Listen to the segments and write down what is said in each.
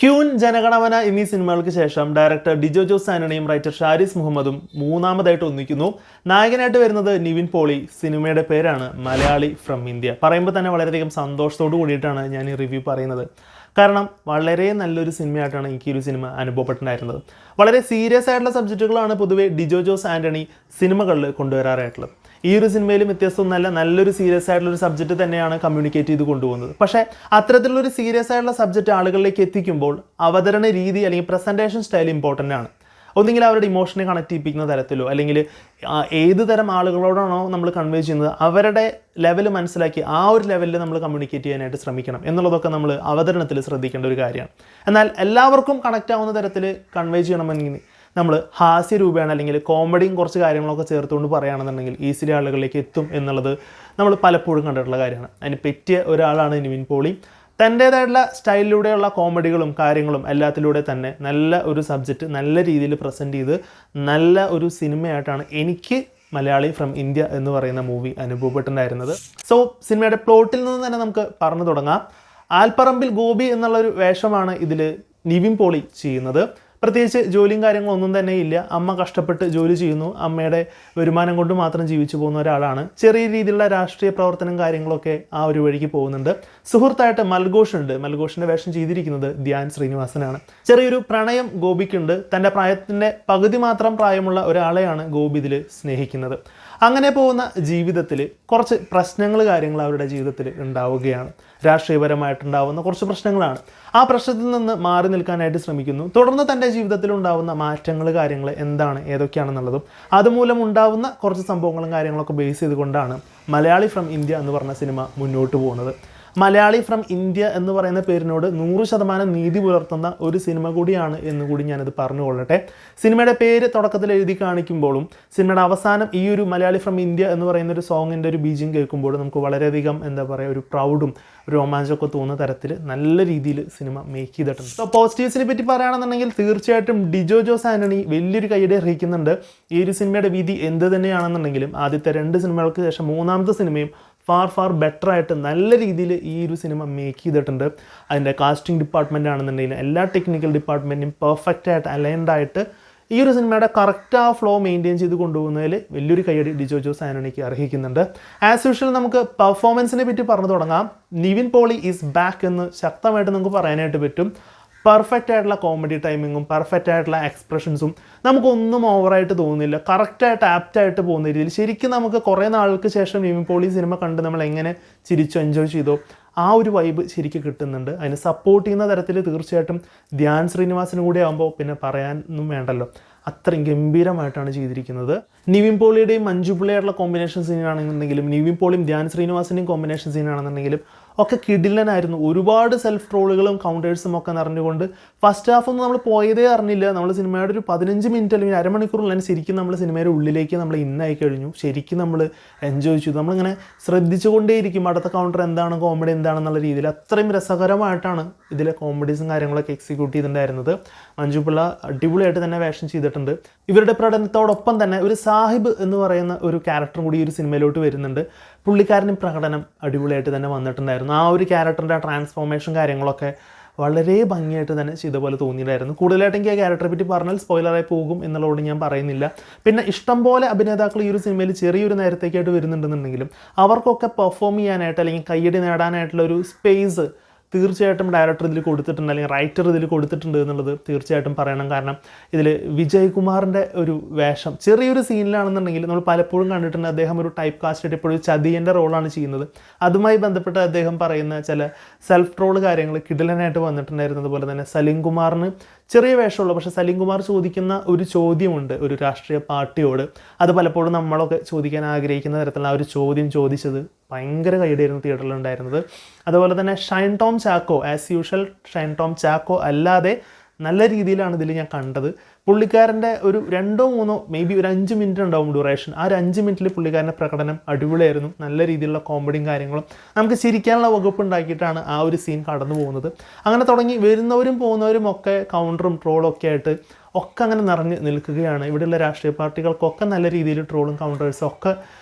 Queen, Jana Gana Mana എന്നീ സിനിമകൾക്ക് ശേഷം ഡയറക്ടർ ഡിജോ ജോസ് ആന്റണിയും റൈറ്റർ ഷാരിസ് മുഹമ്മദും മൂന്നാമതായിട്ട് ഒന്നിക്കുന്നു. നായകനായിട്ട് വരുന്നത് നിവിൻ പോളി. സിനിമയുടെ പേരാണ് മലയാളി ഫ്രം ഇന്ത്യ. പറയുമ്പോൾ തന്നെ വളരെയധികം സന്തോഷത്തോടു കൂടിയിട്ടാണ് ഞാൻ ഈ റിവ്യൂ പറയുന്നത്. കാരണം വളരെ നല്ലൊരു സിനിമയായിട്ടാണ് എനിക്ക് ഈ ഒരു സിനിമ അനുഭവപ്പെട്ടിട്ടുണ്ടായിരുന്നത്. വളരെ സീരിയസ് ആയിട്ടുള്ള സബ്ജക്റ്റുകളാണ് പൊതുവെ ഡിജോ ജോസ് ആന്റണി സിനിമകളിൽ കൊണ്ടുവരാറായിട്ടുള്ളത്. ഈ ഒരു സിനിമയിലും വ്യത്യസ്തമൊന്നല്ല, നല്ലൊരു സീരിയസ് ആയിട്ടുള്ളൊരു സബ്ജക്റ്റ് തന്നെയാണ് കമ്മ്യൂണിക്കേറ്റ് ചെയ്ത് കൊണ്ടുപോകുന്നത്. പക്ഷേ അത്തരത്തിലുള്ളൊരു സീരിയസ് ആയിട്ടുള്ള സബ്ജക്റ്റ് ആളുകളിലേക്ക് എത്തിക്കുമ്പോൾ അവതരണ രീതി അല്ലെങ്കിൽ പ്രസൻറ്റേഷൻ സ്റ്റൈൽ ഇമ്പോർട്ടൻ്റ് ആണ്. ഒന്നെങ്കിൽ അവരുടെ ഇമോഷനെ കണക്ട് ചെയ്യിപ്പിക്കുന്ന തരത്തിലോ അല്ലെങ്കിൽ ഏത് തരം ആളുകളോടാണോ നമ്മൾ കൺവേ ചെയ്യുന്നത് അവരുടെ ലെവൽ മനസ്സിലാക്കി ആ ഒരു ലെവലിൽ നമ്മൾ കമ്മ്യൂണിക്കേറ്റ് ചെയ്യാനായിട്ട് ശ്രമിക്കണം എന്നുള്ളതൊക്കെ നമ്മൾ അവതരണത്തിൽ ശ്രദ്ധിക്കേണ്ട ഒരു കാര്യമാണ്. എന്നാൽ എല്ലാവർക്കും കണക്റ്റ് ആവുന്ന തരത്തിൽ കൺവേ ചെയ്യണമെങ്കിൽ നമ്മൾ ഹാസ്യരൂപേണ അല്ലെങ്കിൽ കോമഡിയും കുറച്ച് കാര്യങ്ങളൊക്കെ ചേർത്തുകൊണ്ട് പറയുകയാണെന്നുണ്ടെങ്കിൽ ഈസിലി ആളുകളിലേക്ക് എത്തും എന്നുള്ളത് നമ്മൾ പലപ്പോഴും കണ്ടിട്ടുള്ള കാര്യമാണ്. അതിന് പറ്റിയ ഒരാളാണ് നിവിൻ പോളി. തൻ്റേതായിട്ടുള്ള സ്റ്റൈലിലൂടെയുള്ള കോമഡികളും കാര്യങ്ങളും എല്ലാത്തിലൂടെ തന്നെ നല്ല ഒരു സബ്ജക്റ്റ് നല്ല രീതിയിൽ പ്രസൻറ്റ് ചെയ്ത് നല്ല ഒരു സിനിമയായിട്ടാണ് എനിക്ക് മലയാളി ഫ്രം ഇന്ത്യ എന്ന് പറയുന്ന മൂവി അനുഭവപ്പെട്ടിട്ടുണ്ടായിരുന്നത്. സോ സിനിമയുടെ പ്ലോട്ടിൽ നിന്ന് തന്നെ നമുക്ക് പറഞ്ഞു തുടങ്ങാം. ആൽപ്പറമ്പിൽ ഗോപി എന്നുള്ളൊരു വേഷമാണ് ഇതിൽ നിവിൻ പോളി ചെയ്യുന്നത്. പ്രത്യേകിച്ച് ജോലിയും കാര്യങ്ങളൊന്നും തന്നെ ഇല്ല. അമ്മ കഷ്ടപ്പെട്ട് ജോലി ചെയ്യുന്നു. അമ്മയുടെ വരുമാനം കൊണ്ട് മാത്രം ജീവിച്ചു പോകുന്ന ഒരാളാണ്. ചെറിയ രീതിയിലുള്ള രാഷ്ട്രീയ പ്രവർത്തനം കാര്യങ്ങളൊക്കെ ആ ഒരു വഴിക്ക് പോകുന്നുണ്ട്. സുഹൃത്തായിട്ട് മൽഘോഷ് ഉണ്ട്. മൽഘോഷിൻ്റെ വേഷം ചെയ്തിരിക്കുന്നത് ധ്യാൻ ശ്രീനിവാസനാണ്. ചെറിയൊരു പ്രണയം ഗോപിക്കുണ്ട്. തൻ്റെ പ്രായത്തിൻ്റെ പകുതി മാത്രം പ്രായമുള്ള ഒരാളെയാണ് ഗോപി ഇതിൽ സ്നേഹിക്കുന്നത്. അങ്ങനെ പോകുന്ന ജീവിതത്തിൽ കുറച്ച് പ്രശ്നങ്ങൾ കാര്യങ്ങൾ അവരുടെ ജീവിതത്തിൽ ഉണ്ടാവുകയാണ്. രാഷ്ട്രീയപരമായിട്ടുണ്ടാവുന്ന കുറച്ച് പ്രശ്നങ്ങളാണ്. ആ പ്രശ്നത്തിൽ നിന്ന് മാറി നിൽക്കാനായിട്ട് ശ്രമിക്കുന്നു. തുടർന്ന് തൻ്റെ ജീവിതത്തിൽ ഉണ്ടാവുന്ന മാറ്റങ്ങൾ കാര്യങ്ങൾ എന്താണ് ഏതൊക്കെയാണെന്നുള്ളതും അതുമൂലം ഉണ്ടാവുന്ന കുറച്ച് സംഭവങ്ങളും കാര്യങ്ങളൊക്കെ ബേസ് ചെയ്തുകൊണ്ടാണ് മലയാളി ഫ്രം ഇന്ത്യ എന്ന് പറഞ്ഞ സിനിമ മുന്നോട്ട് പോകുന്നത്. മലയാളി ഫ്രം ഇന്ത്യ എന്ന് പറയുന്ന പേരിനോട് 100% നീതി പുലർത്തുന്ന ഒരു സിനിമ കൂടിയാണ് എന്നുകൂടി ഞാനത് പറഞ്ഞുകൊള്ളട്ടെ. സിനിമയുടെ പേര് തുടക്കത്തിൽ എഴുതി കാണിക്കുമ്പോഴും സിനിമയുടെ അവസാനം ഈ ഒരു മലയാളി ഫ്രം ഇന്ത്യ എന്ന് പറയുന്ന ഒരു സോങ്ങിൻ്റെ ഒരു ബീജിങ് കേൾക്കുമ്പോഴും നമുക്ക് വളരെയധികം എന്താ പറയുക ഒരു പ്രൗഡും രോമാഞ്ചമൊക്കെ തോന്നുന്ന തരത്തിൽ നല്ല രീതിയിൽ സിനിമ മേക്ക് ചെയ്തിട്ടുണ്ട്. സോ പോസിറ്റീവ്സിനെ പറ്റി പറയുകയാണെന്നുണ്ടെങ്കിൽ തീർച്ചയായിട്ടും ഡിജോ ജോസ് ആന്റണി വലിയൊരു കൈയ്യടി അർഹിക്കുന്നുണ്ട്. ഈ ഒരു സിനിമയുടെ വിധി എന്ത് തന്നെയാണെന്നുണ്ടെങ്കിലും ആദ്യത്തെ 2 സിനിമകൾക്ക് ശേഷം മൂന്നാമത്തെ സിനിമയും ഫാർ ബെറ്റർ ആയിട്ട് നല്ല രീതിയിൽ ഈ ഒരു സിനിമ മേക്ക് ചെയ്തിട്ടുണ്ട്. അതിൻ്റെ കാസ്റ്റിംഗ് ഡിപ്പാർട്ട്മെൻ്റ് ആണെന്നുണ്ടെങ്കിൽ എല്ലാ ടെക്നിക്കൽ ഡിപ്പാർട്ട്മെൻറ്റും പെർഫെക്റ്റ് ആയിട്ട് അലൈൻഡ് ആയിട്ട് ഈ ഒരു സിനിമയുടെ കറക്റ്റ് ആ ഫ്ലോ മെയിൻറ്റെയിൻ ചെയ്ത് കൊണ്ടുപോകുന്നതിൽ വലിയൊരു കൈയടി ഡിജോ ജോസ് ആന്റണിക്ക് അർഹിക്കുന്നുണ്ട്. ആസ് യൂഷ്വൽ നമുക്ക് പെർഫോമൻസിനെ പറ്റി പറഞ്ഞു തുടങ്ങാം. നിവിൻ പോളി ഈസ് ബാക്ക് എന്ന് ശക്തമായിട്ട് നമുക്ക് പറയാനായിട്ട് പറ്റും. പെർഫെക്റ്റ് ആയിട്ടുള്ള കോമഡി ടൈമിങ്ങും പെർഫെക്റ്റ് ആയിട്ടുള്ള എക്സ്പ്രഷൻസും നമുക്കൊന്നും ഓവറായിട്ട് തോന്നുന്നില്ല. കറക്റ്റായിട്ട് ആപ്റ്റായിട്ട് പോകുന്ന രീതിയിൽ ശരിക്കും നമുക്ക് കുറേ നാൾക്ക് ശേഷം നിവിൻ പോളി സിനിമ കണ്ട് നമ്മൾ എങ്ങനെ ചിരിച്ചു എൻജോയ് ചെയ്തോ ആ ഒരു വൈബ് ശരിക്കും കിട്ടുന്നുണ്ട്. അതിന് സപ്പോർട്ട് ചെയ്യുന്ന തരത്തിൽ തീർച്ചയായിട്ടും ധ്യാൻ ശ്രീനിവാസനും കൂടി ആകുമ്പോൾ പിന്നെ പറയാനൊന്നും വേണ്ടല്ലോ. അത്രയും ഗംഭീരമായിട്ടാണ് ചെയ്തിരിക്കുന്നത്. നിവിൻ പോളിയുടെയും മഞ്ജു പിള്ളയായിട്ടുള്ള കോമ്പിനേഷൻ സീനാണെന്നുണ്ടെങ്കിലും നിവിൻ പോളിയും ധ്യാൻ ശ്രീനിവാസൻ്റെയും കോമ്പിനേഷൻ സീനാണെന്നുണ്ടെങ്കിലും ഒക്കെ കിടിലനായിരുന്നു. ഒരുപാട് സെൽഫ് ട്രോളുകളും കൗണ്ടേഴ്സും ഒക്കെ നിറഞ്ഞുകൊണ്ട് ഫസ്റ്റ് ഹാഫൊന്നും നമ്മൾ പോയതേ അറിഞ്ഞില്ല. നമ്മൾ സിനിമയുടെ ഒരു 15 മിനിറ്റ് അല്ലെങ്കിൽ അരമണിക്കൂറിലാണ് ശരിക്കും നമ്മൾ സിനിമയുടെ ഉള്ളിലേക്ക് നമ്മൾ ഇന്നായി കഴിഞ്ഞു. ശരിക്കും നമ്മൾ എൻജോയ് ചെയ്തു. നമ്മളിങ്ങനെ ശ്രദ്ധിച്ചുകൊണ്ടേയിരിക്കും അടുത്ത കൗണ്ടർ എന്താണ്, കോമഡി എന്താണെന്നുള്ള രീതിയിൽ. അത്രയും രസകരമായിട്ടാണ് ഇതിലെ കോമഡീസും കാര്യങ്ങളൊക്കെ എക്സിക്യൂട്ട് ചെയ്തിട്ടുണ്ടായിരുന്നത്. മഞ്ജു പിള്ള അടിപൊളിയായിട്ട് തന്നെ വേഷം ചെയ്തിട്ടുണ്ട്. ഇവരുടെ പ്രകടനത്തോടൊപ്പം തന്നെ ഒരു സാഹിബ് എന്ന് പറയുന്ന ഒരു ക്യാരക്ടറും കൂടി ഈ ഒരു സിനിമയിലോട്ട് വരുന്നുണ്ട്. പുള്ളിക്കാരനും പ്രകടനം അടിപൊളിയായിട്ട് തന്നെ വന്നിട്ടുണ്ടായിരുന്നു. ആ ഒരു ക്യാരക്ടറിൻ്റെ ട്രാൻസ്ഫോർമേഷൻ കാര്യങ്ങളൊക്കെ വളരെ ഭംഗിയായിട്ട് തന്നെ ചെയ്ത പോലെ തോന്നിയിട്ടുണ്ടായിരുന്നു. കൂടുതലായിട്ട് എനിക്ക് ആ ക്യാരക്ടറെ പറ്റി പറഞ്ഞാൽ സ്പോയിലറായി പോകും എന്നുള്ളതുകൊണ്ട് ഞാൻ പറയുന്നില്ല. പിന്നെ ഇഷ്ടംപോലെ അഭിനേതാക്കൾ ഈ ഒരു സിനിമയിൽ ചെറിയൊരു നേരത്തേക്കായിട്ട് വരുന്നുണ്ടെന്നുണ്ടെങ്കിലും അവർക്കൊക്കെ പെർഫോം ചെയ്യാനായിട്ട് അല്ലെങ്കിൽ കയ്യടി നേടാനായിട്ടുള്ള ഒരു സ്പേസ് തീർച്ചയായിട്ടും ഡയറക്ടർ ഇതിൽ കൊടുത്തിട്ടുണ്ട് അല്ലെങ്കിൽ റൈറ്റർ ഇതിൽ കൊടുത്തിട്ടുണ്ട് എന്നുള്ളത് തീർച്ചയായിട്ടും പറയണം. കാരണം ഇതിൽ വിജയ് കുമാറിൻ്റെ ഒരു വേഷം ചെറിയൊരു സീനിലാണെന്നുണ്ടെങ്കിൽ നമ്മൾ പലപ്പോഴും കണ്ടിട്ടുണ്ട് അദ്ദേഹം ഒരു ടൈപ്പ് കാസ്റ്റ് എപ്പോഴും ചതിയൻ്റെ റോളാണ് ചെയ്യുന്നത്. അതുമായി ബന്ധപ്പെട്ട് അദ്ദേഹം പറയുന്ന ചില സെൽഫ് ട്രോൾ കാര്യങ്ങൾ കിടിലനായിട്ട് വന്നിട്ടുണ്ടായിരുന്നു. അതുപോലെ തന്നെ സലീം കുമാറിന് ചെറിയ വേഷമുള്ളൂ, പക്ഷേ സലീം കുമാർ ചോദിക്കുന്ന ഒരു ചോദ്യമുണ്ട് ഒരു രാഷ്ട്രീയ പാർട്ടിയോട്. അത് പലപ്പോഴും നമ്മളൊക്കെ ചോദിക്കാൻ ആഗ്രഹിക്കുന്ന തരത്തിലുള്ള ആ ഒരു ചോദ്യം ചോദിച്ചത് ഭയങ്കര കൈയടിയായിരുന്നു തിയേറ്ററിലുണ്ടായിരുന്നത്. അതുപോലെ തന്നെ ഷൈൻ ടോം ചാക്കോ ആസ് യൂഷ്വൽ ഷൈൻ ടോം ചാക്കോ അല്ലാതെ നല്ല രീതിയിലാണ് ഇതിൽ ഞാൻ കണ്ടത്. പുള്ളിക്കാരൻ്റെ ഒരു 2-3 മേ ബി ഒരു 5 മിനിറ്റ് ഉണ്ടാവും ഡ്യൂറേഷൻ. ആ ഒരു 5 മിനിറ്റിൽ പുള്ളിക്കാരൻ്റെ പ്രകടനം അടിപൊളിയായിരുന്നു. നല്ല രീതിയിലുള്ള കോമഡിയും കാര്യങ്ങളും നമുക്ക് ചിരിക്കാനുള്ള വകുപ്പ് ഉണ്ടാക്കിയിട്ടാണ് ആ ഒരു സീൻ കടന്നു പോകുന്നത്. അങ്ങനെ തുടങ്ങി വരുന്നവരും പോകുന്നവരും ഒക്കെ കൗണ്ടറും ട്രോളും ഒക്കെ ആയിട്ട് ഒക്കെ അങ്ങനെ നിറഞ്ഞ് നിൽക്കുകയാണ്. ഇവിടെയുള്ള രാഷ്ട്രീയ പാർട്ടികൾക്കൊക്കെ നല്ല രീതിയിൽ ട്രോളും കൗണ്ടേഴ്സും ഒക്കെ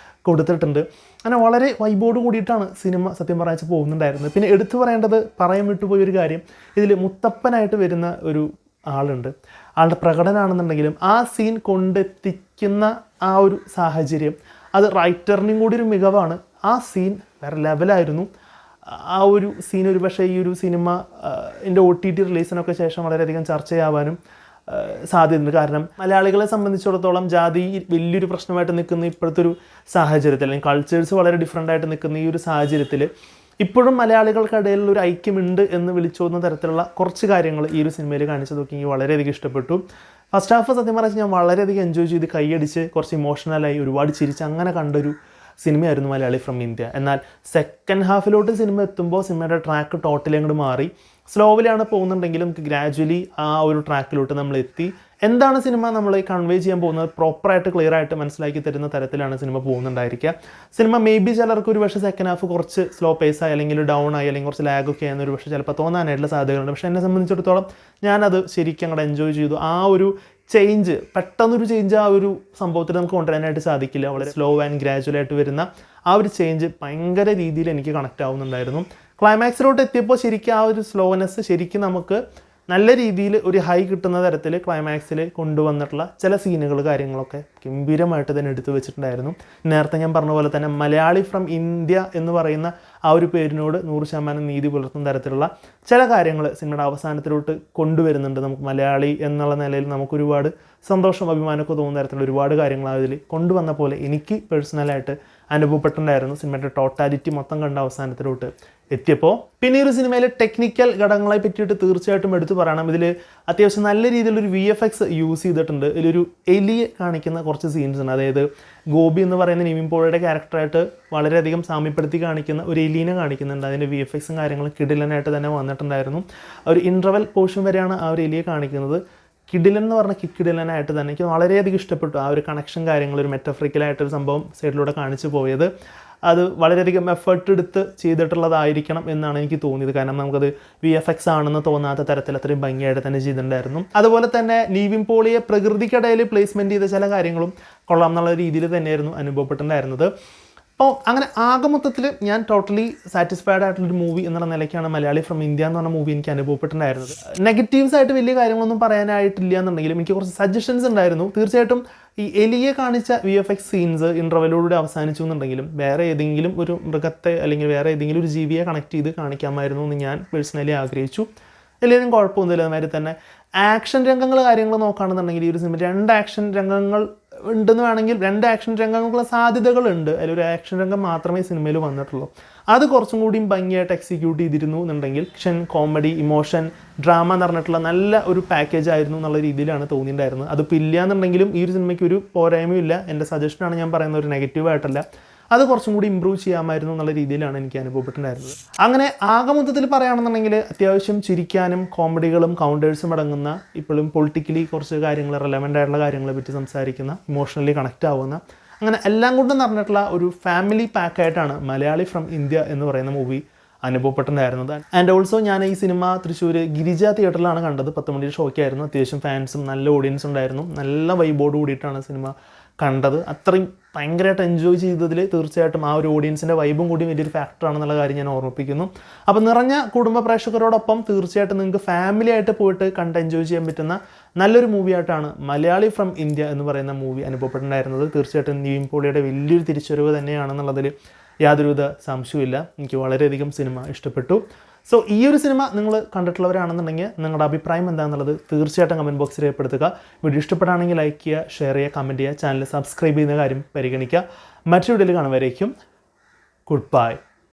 കൊടുത്തിട്ടുണ്ട്. അങ്ങനെ വളരെ വൈബോട് കൂടിയിട്ടാണ് സിനിമ സത്യം പറയാച്ച് പോകുന്നുണ്ടായിരുന്നത്. പിന്നെ എടുത്തു പറയേണ്ടത്, പറയാൻ വിട്ടുപോയൊരു കാര്യം, ഇതിൽ മുത്തപ്പനായിട്ട് വരുന്ന ഒരു ആളുണ്ട്. ആളുടെ പ്രകടനമാണെന്നുണ്ടെങ്കിലും ആ സീൻ കൊണ്ടെത്തിക്കുന്ന ആ ഒരു സാഹചര്യം, അത് റൈറ്ററിനും കൂടി ഒരു മികവാണ്. ആ സീൻ വേറെ ലെവലായിരുന്നു. ആ ഒരു സീൻ ഒരു പക്ഷേ ഈ ഒരു സിനിമ എൻ്റെ OTT റിലീസിനൊക്കെ ശേഷം വളരെയധികം ചർച്ചയാവാനും സാധ്യതയുണ്ട്. കാരണം മലയാളികളെ സംബന്ധിച്ചിടത്തോളം ജാതി വലിയൊരു പ്രശ്നമായിട്ട് നിൽക്കുന്ന ഇപ്പോഴത്തെ ഒരു സാഹചര്യത്തിൽ, അല്ലെങ്കിൽ കൾച്ചേഴ്സ് വളരെ ഡിഫറെൻ്റ് ആയിട്ട് നിൽക്കുന്ന ഈ ഒരു സാഹചര്യത്തിൽ ഇപ്പോഴും മലയാളികൾക്കിടയിൽ ഒരു ഐക്യമുണ്ട് എന്ന് വിളിച്ചോന്ന തരത്തിലുള്ള കുറച്ച് കാര്യങ്ങൾ ഈ ഒരു സിനിമയിൽ കാണിച്ചതൊക്കെ എനിക്ക് വളരെയധികം ഇഷ്ടപ്പെട്ടു. ഫസ്റ്റ് ഹാഫ് സത്യം പറഞ്ഞാൽ ഞാൻ വളരെയധികം എൻജോയ് ചെയ്ത് കൈയടിച്ച് കുറച്ച് ഇമോഷണലായി ഒരുപാട് ചിരിച്ച് അങ്ങനെ കണ്ടൊരു സിനിമയായിരുന്നു മലയാളി ഫ്രം ഇന്ത്യ. എന്നാൽ സെക്കൻഡ് ഹാഫിലോട്ട് സിനിമ എത്തുമ്പോൾ സിനിമയുടെ ട്രാക്ക് ടോട്ടലി അങ്ങോട്ട് മാറി. സ്ലോവിലാണ് പോകുന്നുണ്ടെങ്കിലും നമുക്ക് ഗ്രാജുവലി ആ ഒരു ട്രാക്കിലോട്ട് നമ്മൾ എത്തി. എന്താണ് സിനിമ നമ്മൾ കൺവേ ചെയ്യാൻ പോകുന്നത് പ്രോപ്പറായിട്ട് ക്ലിയർ ആയിട്ട് മനസ്സിലാക്കി തരുന്ന തരത്തിലാണ് സിനിമ പോകുന്നുണ്ടായിരിക്കുക. സിനിമ മേ ബി ചിലർക്ക് ഒരു പക്ഷേ സെക്കൻഡ് ഹാഫ് കുറച്ച് സ്ലോ പേസ് ആയി, അല്ലെങ്കിൽ ഡൗൺ ആയി, അല്ലെങ്കിൽ കുറച്ച് ലാഗൊക്കെ ആയെന്ന് ഒരു പക്ഷേ ചിലപ്പോൾ തോന്നാനായിട്ടുള്ള സാധ്യതകളുണ്ട്. പക്ഷേ എന്നെ സംബന്ധിച്ചിടത്തോളം ഞാനത് ശരിക്കും അങ്ങോട്ട് എൻജോയ് ചെയ്തു. ആ ഒരു ചേഞ്ച്, പെട്ടെന്നൊരു ചേഞ്ച് ആ ഒരു സംഭവത്തിൽ നമുക്ക് കൊണ്ടുവരാനായിട്ട് സാധിക്കില്ല. വളരെ സ്ലോ ആൻഡ് ഗ്രാജുവലായിട്ട് വരുന്ന ആ ഒരു ചേഞ്ച് ഭയങ്കര രീതിയിൽ എനിക്ക് കണക്റ്റ് ആവുന്നുണ്ടായിരുന്നു. ക്ലൈമാക്സിലോട്ട് എത്തിയപ്പോൾ ശരിക്കും ആ ഒരു സ്ലോനെസ് ശരിക്കും നമുക്ക് നല്ല രീതിയിൽ ഒരു ഹൈ കിട്ടുന്ന തരത്തിൽ ക്ലൈമാക്സിൽ കൊണ്ടുവന്നിട്ടുള്ള ചില സീനുകൾ കാര്യങ്ങളൊക്കെ ഗംഭീരമായിട്ട് തന്നെ എടുത്തു വെച്ചിട്ടുണ്ടായിരുന്നു. നേരത്തെ ഞാൻ പറഞ്ഞ പോലെ തന്നെ മലയാളി ഫ്രം ഇന്ത്യ എന്ന് പറയുന്ന ആ ഒരു പേരിനോട് 100% നീതി പുലർത്തുന്ന തരത്തിലുള്ള ചില കാര്യങ്ങൾ സിനിമയുടെ അവസാനത്തിലോട്ട് കൊണ്ടുവരുന്നുണ്ട്. നമുക്ക് മലയാളി എന്നുള്ള നിലയിൽ നമുക്കൊരുപാട് സന്തോഷം അഭിമാനമൊക്കെ തോന്നുന്ന തരത്തിലുള്ള ഒരുപാട് കാര്യങ്ങൾ അതിൽ കൊണ്ടുവന്ന പോലെ എനിക്ക് പേഴ്സണലായിട്ട് അനുഭവപ്പെട്ടിട്ടുണ്ടായിരുന്നു. സിനിമയുടെ ടോട്ടാലിറ്റി മൊത്തം കണ്ട അവസാനത്തിലോട്ട് എത്തിയപ്പോൾ. പിന്നെ ഈ ഒരു സിനിമയിലെ ടെക്നിക്കൽ ഘടകങ്ങളെ പറ്റിയിട്ട് തീർച്ചയായിട്ടും എടുത്തു പറയണം. ഇതിൽ അത്യാവശ്യം നല്ല രീതിയിലൊരു VFX യൂസ് ചെയ്തിട്ടുണ്ട്. ഇതിലൊരു എലിയെ കാണിക്കുന്ന കുറച്ച് സീൻസ് ഉണ്ട്. അതായത് ഗോപി എന്ന് പറയുന്ന നിവിൻ പോളിയുടെ ക്യാരക്ടറായിട്ട് വളരെയധികം സാമ്യപ്പെടുത്തി കാണിക്കുന്ന ഒരു എലീനെ കാണിക്കുന്നുണ്ട്. അതിൻ്റെ VFXും കാര്യങ്ങളും കിടിലനായിട്ട് തന്നെ വന്നിട്ടുണ്ടായിരുന്നു. ഒരു ഇൻ്റർവെൽ പോർഷൻ വരെയാണ് ആ ഒരു എലിയെ കാണിക്കുന്നത്. കിടിലൻ എന്ന് പറഞ്ഞ കിടിലനായിട്ട് തന്നെ എനിക്ക് വളരെയധികം ഇഷ്ടപ്പെട്ടു. ആ ഒരു കണക്ഷൻ കാര്യങ്ങൾ, ഒരു മെറ്റഫറിക്കലായിട്ടൊരു സംഭവം സൈഡിലൂടെ കാണിച്ചു പോയത് അത് വളരെയധികം എഫേർട്ട് എടുത്ത് ചെയ്തിട്ടുള്ളതായിരിക്കണം എന്നാണ് എനിക്ക് തോന്നിയത്. കാരണം നമുക്കത് VFX ആണെന്ന് തോന്നാത്ത തരത്തിൽ അത്രയും ഭംഗിയായിട്ട് തന്നെ ചെയ്തിട്ടുണ്ടായിരുന്നു. അതുപോലെ തന്നെ നിവിൻ പോളിയെ പ്രകൃതിക്കിടയിൽ പ്ലേസ്മെൻറ്റ് ചെയ്ത ചില കാര്യങ്ങളും കൊള്ളാം എന്നുള്ള രീതിയിൽ തന്നെയായിരുന്നു അനുഭവപ്പെട്ടിട്ടുണ്ടായിരുന്നത്. അപ്പോൾ അങ്ങനെ ആകെ മൊത്തത്തിൽ ഞാൻ ടോട്ടലി സാറ്റിസ്ഫൈഡ് ആയിട്ടുള്ളൊരു മൂവി എന്നുള്ള നിലയ്ക്കാണ് മലയാളി ഫ്രം ഇന്ത്യ എന്ന് പറഞ്ഞ മൂവി എനിക്ക് അനുഭവപ്പെട്ടിട്ടുണ്ടായിരുന്നത്. നെഗറ്റീവ്സ് ആയിട്ട് വലിയ കാര്യങ്ങളൊന്നും പറയാനായിട്ടില്ല എന്നുണ്ടെങ്കിലും എനിക്ക് കുറച്ച് സജഷൻസ് ഉണ്ടായിരുന്നു. തീർച്ചയായിട്ടും ഈ എലിയെ കാണിച്ച VFX സീൻസ് ഇൻ്റർവെല്ലോടുകൂടി അവസാനിച്ചു എന്നുണ്ടെങ്കിലും വേറെ ഏതെങ്കിലും ഒരു മൃഗത്തെ അല്ലെങ്കിൽ വേറെ ഏതെങ്കിലും ഒരു ജീവിയെ കണക്ട് ചെയ്ത് കാണിക്കാമായിരുന്നു എന്ന് ഞാൻ പേഴ്സണലി ആഗ്രഹിച്ചു. എല്ലാവരും കുഴപ്പമൊന്നുമില്ല. അതുമാതിരി തന്നെ ആക്ഷൻ രംഗങ്ങൾ കാര്യങ്ങൾ നോക്കുകയാണെന്നുണ്ടെങ്കിൽ ഈ ഒരു സിനിമ 2 ആക്ഷൻ രംഗങ്ങൾ ഉണ്ടെന്ന് വേണമെങ്കിൽ 2 ആക്ഷൻ രംഗങ്ങൾക്കുള്ള സാധ്യതകളുണ്ട്. അതിലൊരു ആക്ഷൻ രംഗം മാത്രമേ സിനിമയിൽ വന്നിട്ടുള്ളൂ. അത് കുറച്ചും കൂടിയും ഭംഗിയായിട്ട് എക്സിക്യൂട്ട് ചെയ്തിരുന്നു എന്നുണ്ടെങ്കിൽ ആക്ഷൻ, കോമഡി, ഇമോഷൻ, ഡ്രാമ എന്ന് പറഞ്ഞിട്ടുള്ള നല്ല ഒരു പാക്കേജ് ആയിരുന്നു എന്നുള്ള രീതിയിലാണ് തോന്നിയിട്ടുണ്ടായിരുന്നത്. അതിപ്പോൾ ഇല്ല എന്നുണ്ടെങ്കിലും ഈ ഒരു സിനിമയ്ക്ക് ഒരു പോരായ്മയും ഇല്ല. എൻ്റെ സജഷനാണ് ഞാൻ പറയുന്നത്, ഒരു നെഗറ്റീവായിട്ടല്ല. അത് കുറച്ചും കൂടി ഇമ്പ്രൂവ് ചെയ്യാമായിരുന്നു എന്നുള്ള രീതിയിലാണ് എനിക്ക് അനുഭവപ്പെട്ടിട്ടുണ്ടായിരുന്നത്. അങ്ങനെ ആകെ മൊത്തത്തിൽ പറയുകയാണെന്നുണ്ടെങ്കിൽ അത്യാവശ്യം ചിരിക്കാനും കോമഡികളും കൗണ്ടേഴ്സും അടങ്ങുന്ന, ഇപ്പോഴും പൊളിറ്റിക്കലി കുറച്ച് കാര്യങ്ങൾ, റെലവൻ്റ് ആയിട്ടുള്ള കാര്യങ്ങളെ പറ്റി സംസാരിക്കുന്ന, ഇമോഷണലി കണക്റ്റ് ആവുന്ന, അങ്ങനെ എല്ലാം കൊണ്ടും നടന്നിട്ടുള്ള ഒരു ഫാമിലി പാക്കായിട്ടാണ് മലയാളി ഫ്രം ഇന്ത്യ എന്ന് പറയുന്ന മൂവി അനുഭവപ്പെട്ടിട്ടുണ്ടായിരുന്നത്. ആൻഡ് ഓൾസോ ഞാൻ ഈ സിനിമ തൃശ്ശൂർ ഗിരിജ തിയേറ്ററിലാണ് കണ്ടത്. 10 മണി ഷോയ്ക്കായിരുന്നു. അത്യാവശ്യം ഫാൻസും നല്ല ഓഡിയൻസ് ഉണ്ടായിരുന്നു. നല്ല വൈബോട് കൂടിയിട്ടാണ് സിനിമ കണ്ടത്. അത്രയും ഭയങ്കരമായിട്ട് എൻജോയ് ചെയ്തതിൽ തീർച്ചയായിട്ടും ആ ഒരു ഓഡിയൻസിൻ്റെ വൈബും കൂടി വലിയൊരു ഫാക്ടറാണെന്നുള്ള കാര്യം ഞാൻ ഓർമ്മിപ്പിക്കുന്നു. അപ്പോൾ നിറഞ്ഞ കുടുംബ പ്രേക്ഷകരോടൊപ്പം തീർച്ചയായിട്ടും നിങ്ങൾക്ക് ഫാമിലി ആയിട്ട് പോയിട്ട് കണ്ട് എൻജോയ് ചെയ്യാൻ പറ്റുന്ന നല്ലൊരു മൂവിയായിട്ടാണ് മലയാളി ഫ്രം ഇന്ത്യ എന്ന് പറയുന്ന മൂവി അനുഭവപ്പെട്ടിട്ടുണ്ടായിരുന്നത്. തീർച്ചയായിട്ടും നിവിൻ പോളിയുടെ വലിയൊരു തിരിച്ചുവരവ് തന്നെയാണെന്നുള്ളതിൽ യാതൊരുവിധ സംശയമില്ല. എനിക്ക് വളരെയധികം സിനിമ ഇഷ്ടപ്പെട്ടു. സോ ഈ ഒരു സിനിമ നിങ്ങൾ കണ്ടിട്ടുള്ളവരാണെന്നുണ്ടെങ്കിൽ നിങ്ങളുടെ അഭിപ്രായം എന്താണെന്നുള്ളത് തീർച്ചയായിട്ടും കമൻറ്റ് ബോക്സിൽ രേഖപ്പെടുത്തുക. വീഡിയോ ഇഷ്ടപ്പെടുകയാണെങ്കിൽ ലൈക്ക് ചെയ്യുക, ഷെയർ ചെയ്യുക, കമൻറ്റ് ചെയ്യുക, ചാനൽ സബ്സ്ക്രൈബ് ചെയ്യുന്ന കാര്യം പരിഗണിക്കുക. മറ്റൊരു വീഡിയോയിൽ കാണുന്നവരേക്കും ഗുഡ് ബൈ.